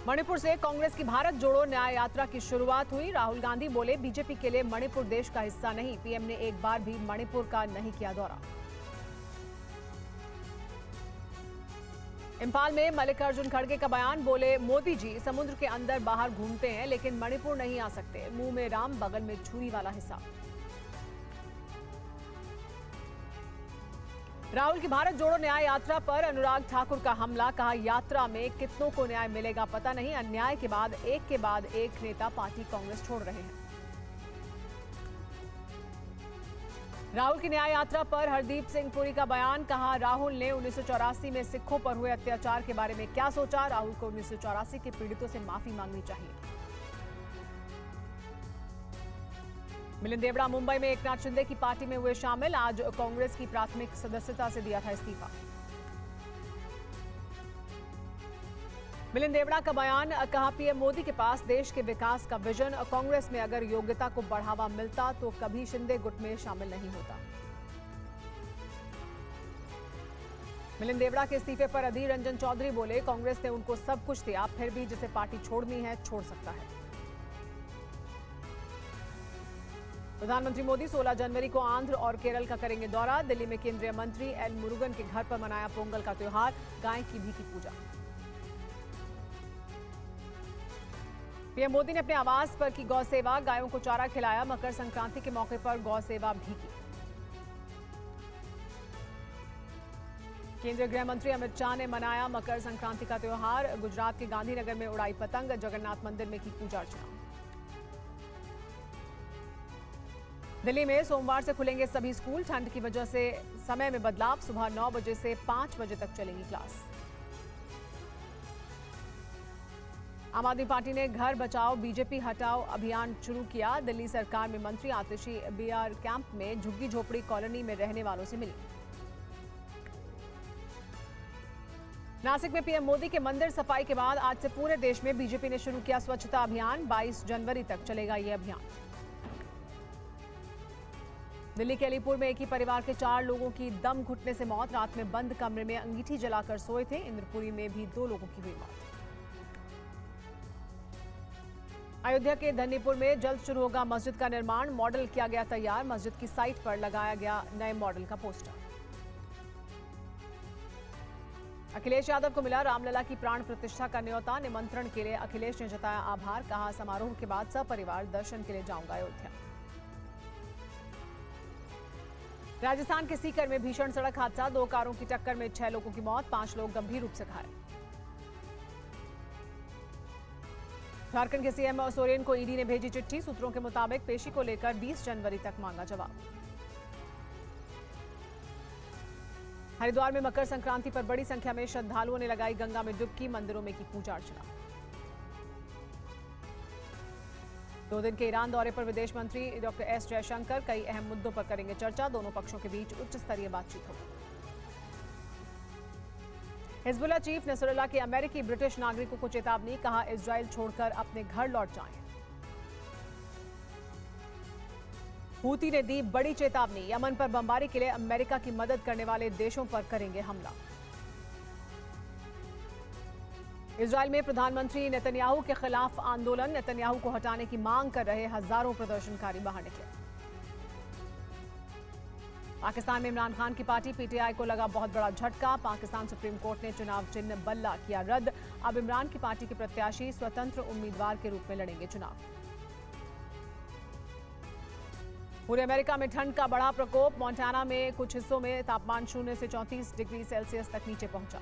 मणिपुर से कांग्रेस की भारत जोड़ो न्याय यात्रा की शुरुआत हुई। राहुल गांधी बोले, बीजेपी के लिए मणिपुर देश का हिस्सा नहीं। पीएम ने एक बार भी मणिपुर का नहीं किया दौरा। इंफाल में मल्लिकार्जुन खड़गे का बयान, बोले मोदी जी समुद्र के अंदर बाहर घूमते हैं लेकिन मणिपुर नहीं आ सकते। मुंह में राम, बगल में छुरी वाला हिसाब। राहुल की भारत जोड़ो न्याय यात्रा पर अनुराग ठाकुर का हमला, कहा यात्रा में कितनों को न्याय मिलेगा पता नहीं। अन्याय के बाद एक नेता पार्टी कांग्रेस छोड़ रहे हैं। राहुल की न्याय यात्रा पर हरदीप सिंह पुरी का बयान, कहा राहुल ने 1984 में सिखों पर हुए अत्याचार के बारे में क्या सोचा। राहुल को 1984 के पीड़ितों से माफी मांगनी चाहिए। मिलिंद देवड़ा मुंबई में एकनाथ शिंदे की पार्टी में हुए शामिल। आज कांग्रेस की प्राथमिक सदस्यता से दिया था इस्तीफा। मिलिंद देवड़ा का बयान, कहा पीएम मोदी के पास देश के विकास का विजन। कांग्रेस में अगर योग्यता को बढ़ावा मिलता तो कभी शिंदे गुट में शामिल नहीं होता। मिलिंद देवड़ा के इस्तीफे पर अधीर रंजन चौधरी बोले, कांग्रेस ने उनको सब कुछ दिया, फिर भी जिसे पार्टी छोड़नी है छोड़ सकता है। प्रधानमंत्री मोदी 16 जनवरी को आंध्र और केरल का करेंगे दौरा। दिल्ली में केंद्रीय मंत्री एल मुरुगन के घर पर मनाया पोंगल का त्योहार, गाय की भी की पूजा। पीएम मोदी ने अपने आवास पर की गौ सेवा, गायों को चारा खिलाया। मकर संक्रांति के मौके पर गौ सेवा भी की। केंद्रीय गृह मंत्री अमित शाह ने मनाया मकर संक्रांति का त्योहार। गुजरात के गांधीनगर में उड़ाई पतंग, जगन्नाथ मंदिर में की पूजा अर्चना। दिल्ली में सोमवार से खुलेंगे सभी स्कूल। ठंड की वजह से समय में बदलाव, सुबह 9 बजे से 5 बजे तक चलेंगी क्लास। आम आदमी पार्टी ने घर बचाओ बीजेपी हटाओ अभियान शुरू किया। दिल्ली सरकार में मंत्री आतिशी बीआर कैंप में झुग्गी झोपड़ी कॉलोनी में रहने वालों से मिली। नासिक में पीएम मोदी के मंदिर सफाई के बाद आज से पूरे देश में बीजेपी ने शुरू किया स्वच्छता अभियान। 22 जनवरी तक चलेगा यह अभियान। दिल्ली के अलीपुर में एक ही परिवार के 4 लोगों की दम घुटने से मौत। रात में बंद कमरे में अंगीठी जलाकर सोए थे। इंद्रपुरी में भी 2 लोगों की हुई मौत। अयोध्या के धन्नीपुर में जल्द शुरू होगा मस्जिद का निर्माण। मॉडल किया गया तैयार। मस्जिद की साइट पर लगाया गया नए मॉडल का पोस्टर। अखिलेश यादव को मिला रामलला की प्राण प्रतिष्ठा का न्योता। निमंत्रण के लिए अखिलेश ने जताया आभार। कहा समारोह के बाद सपरिवार दर्शन के लिए जाऊंगा अयोध्या। राजस्थान के सीकर में भीषण सड़क हादसा। 2 कारों की टक्कर में 6 लोगों की मौत, 5 लोग गंभीर रूप से घायल। झारखंड के सीएम सोरेन को ईडी ने भेजी चिट्ठी। सूत्रों के मुताबिक पेशी को लेकर 20 जनवरी तक मांगा जवाब। हरिद्वार में मकर संक्रांति पर बड़ी संख्या में श्रद्धालुओं ने लगाई गंगा में डुबकी। मंदिरों में की पूजा अर्चना। 2 दिन के ईरान दौरे पर विदेश मंत्री डॉक्टर एस जयशंकर कई अहम मुद्दों पर करेंगे चर्चा। दोनों पक्षों के बीच उच्च स्तरीय बातचीत होगी। हिजबुल्लाह चीफ नसरुल्लाह की अमेरिकी ब्रिटिश नागरिकों को चेतावनी। कहा इजराइल छोड़कर अपने घर लौट जाएं। हूती ने दी बड़ी चेतावनी। यमन पर बमबारी के लिए अमेरिका की मदद करने वाले देशों पर करेंगे हमला। इजराइल में प्रधानमंत्री नेतन्याहू के खिलाफ आंदोलन। नेतन्याहू को हटाने की मांग कर रहे हजारों प्रदर्शनकारी बाहर निकले। पाकिस्तान में इमरान खान की पार्टी पीटीआई को लगा बहुत बड़ा झटका। पाकिस्तान सुप्रीम कोर्ट ने चुनाव चिन्ह बल्ला किया रद्द। अब इमरान की पार्टी के प्रत्याशी स्वतंत्र उम्मीदवार के रूप में लड़ेंगे चुनाव। पूरे अमेरिका में ठंड का बढ़ा प्रकोप। मोंटाना में कुछ हिस्सों में तापमान 0 से 34 डिग्री सेल्सियस तक नीचे पहुंचा।